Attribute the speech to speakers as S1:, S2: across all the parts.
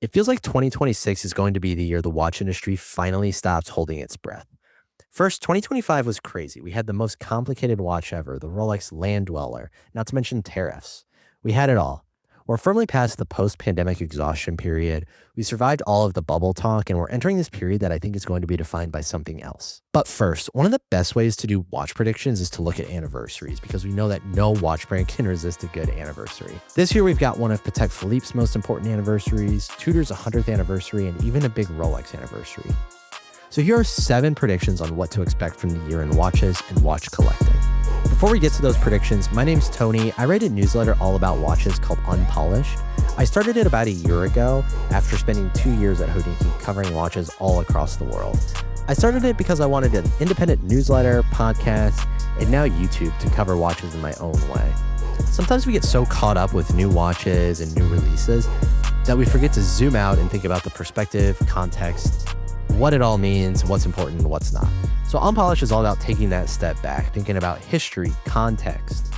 S1: It feels like 2026 is going to be the year the watch industry finally stops holding its breath. First, 2025 was crazy. We had the most complicated watch ever, the Rolex Land-Dweller, not to mention tariffs. We had it all. We're firmly past the post-pandemic exhaustion period. We survived all of the bubble talk, and we're entering this period that I think is going to be defined by something else. But first, one of the best ways to do watch predictions is to look at anniversaries, because we know that no watch brand can resist a good anniversary. This year, we've got one of Patek Philippe's most important anniversaries, Tudor's 100th anniversary, and even a big Rolex anniversary. So here are 7 predictions on what to expect from the year in watches and watch collecting. Before we get to those predictions, my name's Tony. I write a newsletter all about watches called Unpolished. I started it about a year ago after spending 2 years at Hodinkee covering watches all across the world. I started it because I wanted an independent newsletter, podcast, and now YouTube to cover watches in my own way. Sometimes we get so caught up with new watches and new releases that we forget to zoom out and think about the perspective, context, what it all means, what's important and what's not. So Unpolished is all about taking that step back, thinking about history, context,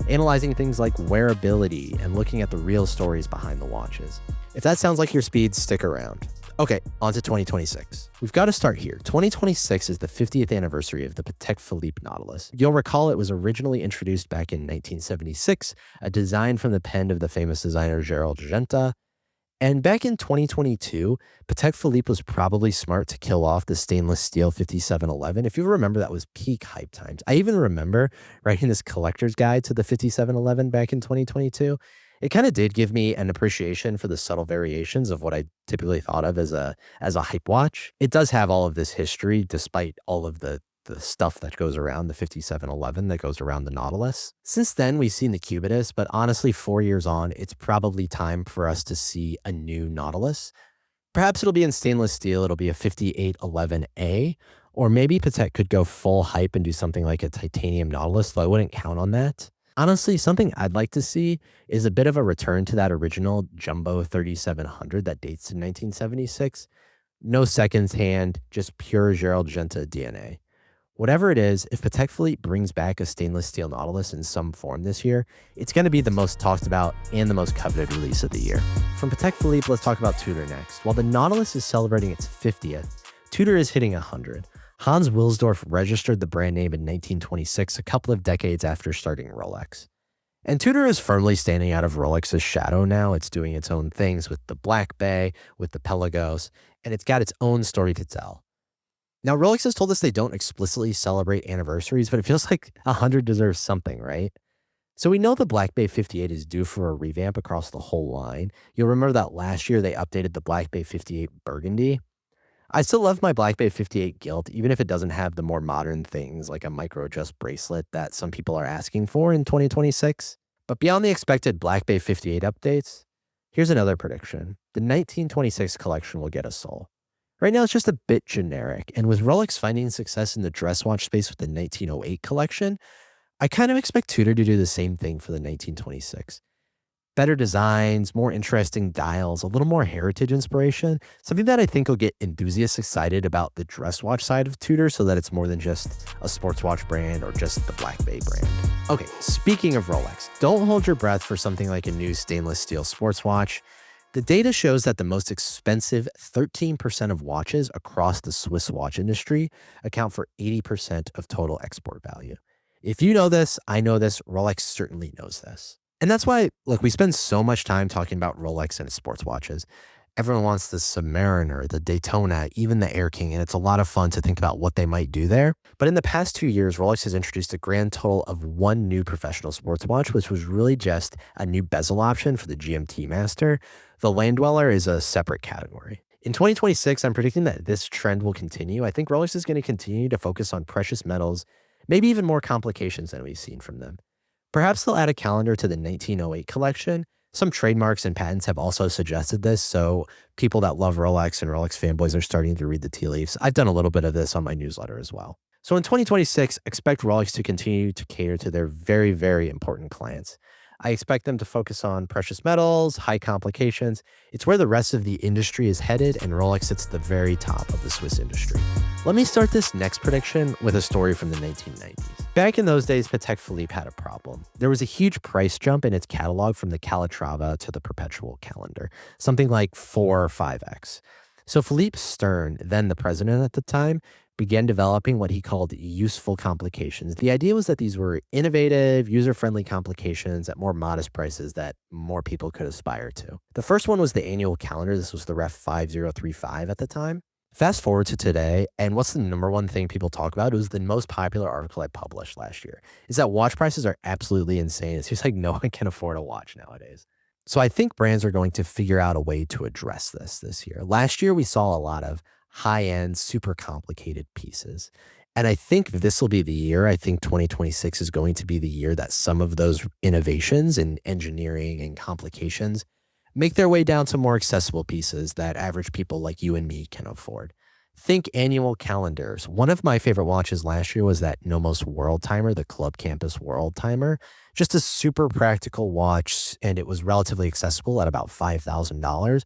S1: analyzing things like wearability, and looking at the real stories behind the watches. If that sounds like your speed, stick around. Okay, on to 2026. We've got to start here. 2026 is the 50th anniversary of the Patek Philippe Nautilus. You'll recall it was originally introduced back in 1976, a design from the pen of the famous designer Gerald Genta. And back in 2022, Patek Philippe was probably smart to kill off the stainless steel 5711. If you remember, that was peak hype times. I even remember writing this collector's guide to the 5711 back in 2022. It kind of did give me an appreciation for the subtle variations of what I typically thought of as a hype watch. It does have all of this history, despite all of the stuff that goes around the 5711 that goes around the Nautilus. Since then, we've seen the Cubitus, but honestly, 4 years on, it's probably time for us to see a new Nautilus. Perhaps it'll be in stainless steel, it'll be a 5811A, or maybe Patek could go full hype and do something like a titanium Nautilus, though I wouldn't count on that. Honestly, something I'd like to see is a bit of a return to that original Jumbo 3700 that dates to 1976. No seconds hand, just pure Gerald Genta DNA. Whatever it is, if Patek Philippe brings back a stainless steel Nautilus in some form this year, it's going to be the most talked about and the most coveted release of the year. From Patek Philippe, let's talk about Tudor next. While the Nautilus is celebrating its 50th, Tudor is hitting 100. Hans Wilsdorf registered the brand name in 1926, a couple of decades after starting Rolex. And Tudor is firmly standing out of Rolex's shadow now. It's doing its own things with the Black Bay, with the Pelagos, and it's got its own story to tell. Now, Rolex has told us they don't explicitly celebrate anniversaries, but it feels like 100 deserves something, right? So we know the Black Bay 58 is due for a revamp across the whole line. You'll remember that last year they updated the Black Bay 58 Burgundy. I still love my Black Bay 58 Gilt, even if it doesn't have the more modern things like a micro-adjust bracelet that some people are asking for in 2026. But beyond the expected Black Bay 58 updates, here's another prediction. The 1926 collection will get a soul. Right now, it's just a bit generic, and with Rolex finding success in the dress watch space with the 1908 collection, I kind of expect Tudor to do the same thing for the 1926. Better designs, more interesting dials, a little more heritage inspiration, something that I think will get enthusiasts excited about the dress watch side of Tudor so that it's more than just a sports watch brand or just the Black Bay brand. Okay, speaking of Rolex, don't hold your breath for something like a new stainless steel sports watch. The data shows that the most expensive 13% of watches across the Swiss watch industry account for 80% of total export value. If you know this, I know this, Rolex certainly knows this. And that's why, look, we spend so much time talking about Rolex and sports watches. Everyone wants the Submariner, the Daytona, even the Air King, and it's a lot of fun to think about what they might do there. But in the past 2 years, Rolex has introduced a grand total of 1 new professional sports watch, which was really just a new bezel option for the GMT Master. The Land-Dweller is a separate category. In 2026, I'm predicting that this trend will continue. I think Rolex is going to continue to focus on precious metals, maybe even more complications than we've seen from them. Perhaps they'll add a calendar to the 1908 collection. Some trademarks and patents have also suggested this, so people that love Rolex and Rolex fanboys are starting to read the tea leaves. I've done a little bit of this on my newsletter as well. So in 2026, expect Rolex to continue to cater to their very, very important clients. I expect them to focus on precious metals, high complications. It's where the rest of the industry is headed, and Rolex sits at the very top of the Swiss industry. Let me start this next prediction with a story from the 1990s. Back in those days, Patek Philippe had a problem. There was a huge price jump in its catalog from the Calatrava to the perpetual calendar, something like 4 or 5x. So Philippe Stern, then the president at the time, began developing what he called useful complications. The idea was that these were innovative, user-friendly complications at more modest prices that more people could aspire to. The first one was the annual calendar. This was the Ref 5035 at the time. Fast forward to today, and what's the number one thing people talk about? It was the most popular article I published last year, is that watch prices are absolutely insane. It's just like no one can afford a watch nowadays. So I think brands are going to figure out a way to address this year. Last year, we saw a lot of high-end, super complicated pieces. And I think this will be the year. I think 2026 is going to be the year that some of those innovations in engineering and complications make their way down to more accessible pieces that average people like you and me can afford. Think annual calendars. One of my favorite watches last year was that Nomos World Timer, the Club Campus World Timer. Just a super practical watch, and it was relatively accessible at about $5,000.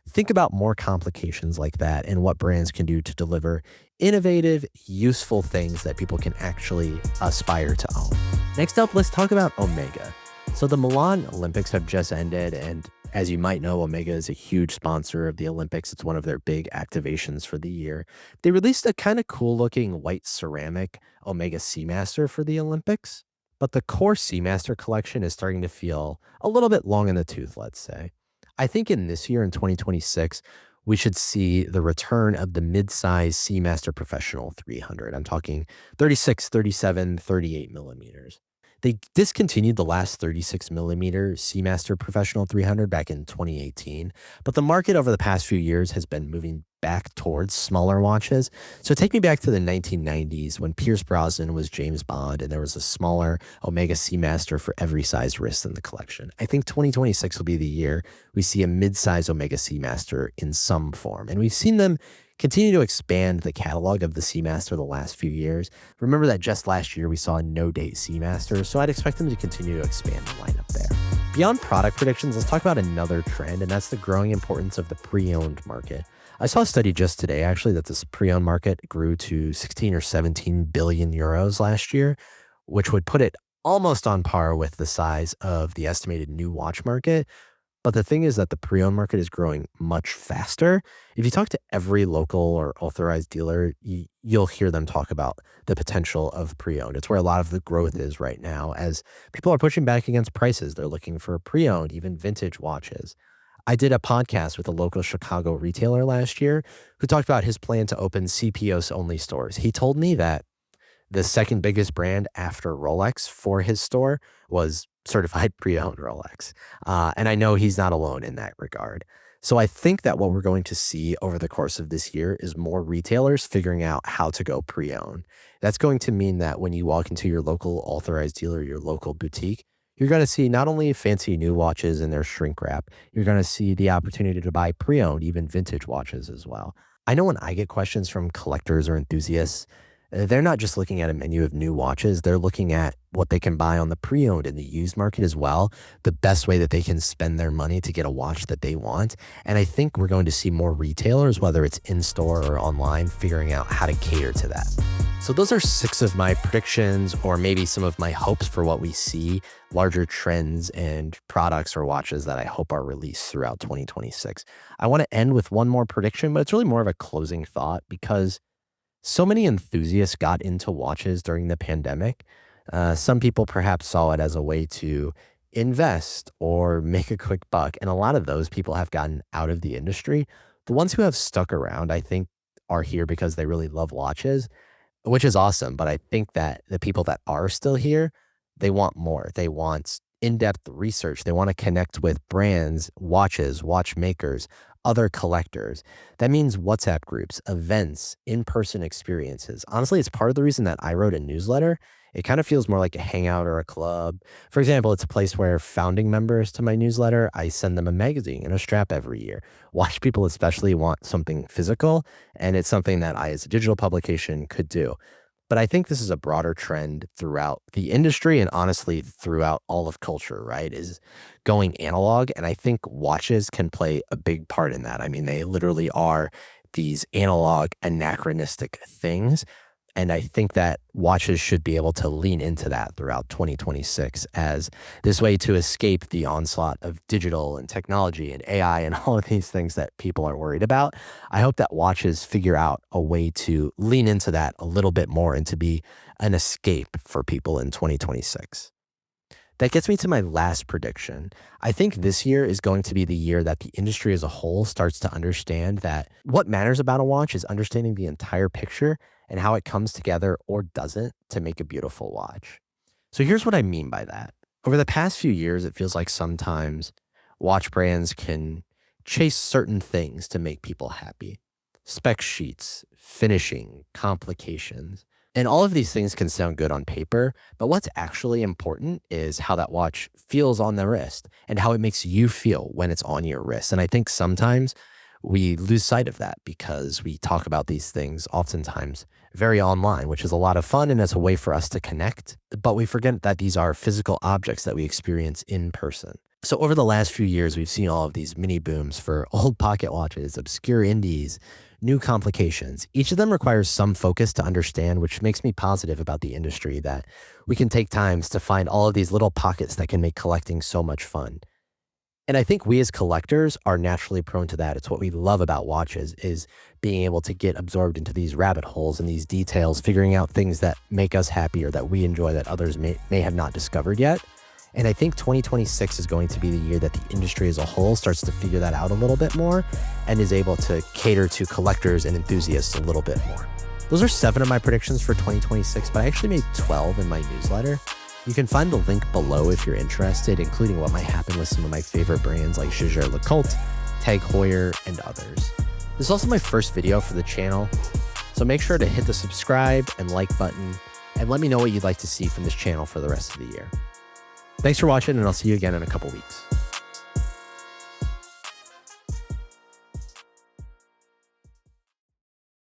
S1: Think about more complications like that and what brands can do to deliver innovative, useful things that people can actually aspire to own. Next up, let's talk about Omega. So the Milan Olympics have just ended, and as you might know, Omega is a huge sponsor of the Olympics. It's one of their big activations for the year. They released a kind of cool looking white ceramic Omega Seamaster for the Olympics, but the core Seamaster collection is starting to feel a little bit long in the tooth, let's say. I think in this year, in 2026, we should see the return of the mid-size Seamaster Professional 300. I'm talking 36, 37, 38 millimeters. They discontinued the last 36 millimeter Seamaster Professional 300 back in 2018, but the market over the past few years has been moving back towards smaller watches. So take me back to the 1990s when Pierce Brosnan was James Bond and there was a smaller Omega Seamaster for every size wrist in the collection. I think 2026 will be the year we see a mid-size Omega Seamaster in some form. And we've seen them continue to expand the catalog of the Seamaster the last few years. Remember that just last year we saw a no-date Seamaster, so I'd expect them to continue to expand the lineup there. Beyond product predictions, let's talk about another trend, and that's the growing importance of the pre-owned market. I saw a study just today, actually, that this pre-owned market grew to 16 or 17 billion euros last year, which would put it almost on par with the size of the estimated new watch market. But the thing is that the pre-owned market is growing much faster. If you talk to every local or authorized dealer, you'll hear them talk about the potential of pre-owned. It's where a lot of the growth is right now as people are pushing back against prices. They're looking for pre-owned, even vintage watches. I did a podcast with a local Chicago retailer last year who talked about his plan to open CPOs-only stores. He told me that the second biggest brand after Rolex for his store was certified pre-owned Rolex. And I know he's not alone in that regard. So I think that what we're going to see over the course of this year is more retailers figuring out how to go pre-owned. That's going to mean that when you walk into your local authorized dealer, your local boutique, you're going to see not only fancy new watches in their shrink wrap, you're going to see the opportunity to buy pre-owned, even vintage watches as well. I know when I get questions from collectors or enthusiasts, they're not just looking at a menu of new watches. They're looking at what they can buy on the pre-owned and the used market as well, the best way that they can spend their money to get a watch that they want. And I think we're going to see more retailers, whether it's in-store or online, figuring out how to cater to that. So those are 6 of my predictions, or maybe some of my hopes for what we see, larger trends and products or watches that I hope are released throughout 2026. I want to end with one more prediction, but it's really more of a closing thought because so many enthusiasts got into watches during the pandemic. Some people perhaps saw it as a way to invest or make a quick buck, and a lot of those people have gotten out of the industry. The ones who have stuck around, I think, are here because they really love watches, which is awesome. But I think that the people that are still here, they want more. They want in-depth research. They want to connect with brands, watches, watchmakers, other collectors. That means WhatsApp groups, events, in-person experiences. Honestly, it's part of the reason that I wrote a newsletter. It kind of feels more like a hangout or a club. For example, it's a place where founding members to my newsletter, I send them a magazine and a strap every year. Watch people especially want something physical, and it's something that I, as a digital publication, could do. But I think this is a broader trend throughout the industry and honestly throughout all of culture, right? Is going analog. And I think watches can play a big part in that. I mean, they literally are these analog anachronistic things. And I think that watches should be able to lean into that throughout 2026 as this way to escape the onslaught of digital and technology and AI and all of these things that people are worried about. I hope that watches figure out a way to lean into that a little bit more and to be an escape for people in 2026. That gets me to my last prediction. I think this year is going to be the year that the industry as a whole starts to understand that what matters about a watch is understanding the entire picture and how it comes together or doesn't to make a beautiful watch. So here's what I mean by that. Over the past few years, it feels like sometimes watch brands can chase certain things to make people happy. Spec sheets, finishing, complications. And all of these things can sound good on paper, but what's actually important is how that watch feels on the wrist and how it makes you feel when it's on your wrist. And I think sometimes we lose sight of that because we talk about these things oftentimes very online, which is a lot of fun and it's a way for us to connect. But we forget that these are physical objects that we experience in person. So over the last few years, we've seen all of these mini booms for old pocket watches, obscure indies, new complications. Each of them requires some focus to understand, which makes me positive about the industry that we can take times to find all of these little pockets that can make collecting so much fun. And I think we as collectors are naturally prone to that. It's what we love about watches is being able to get absorbed into these rabbit holes and these details, figuring out things that make us happy or that we enjoy that others may have not discovered yet. And I think 2026 is going to be the year that the industry as a whole starts to figure that out a little bit more and is able to cater to collectors and enthusiasts a little bit more. Those are 7 of my predictions for 2026, but I actually made 12 in my newsletter. You can find the link below if you're interested, including what might happen with some of my favorite brands like Jaeger-LeCoultre, Tag Heuer, and others. This is also my first video for the channel, so make sure to hit the subscribe and like button and let me know what you'd like to see from this channel for the rest of the year. Thanks for watching, and I'll see you again in a couple weeks.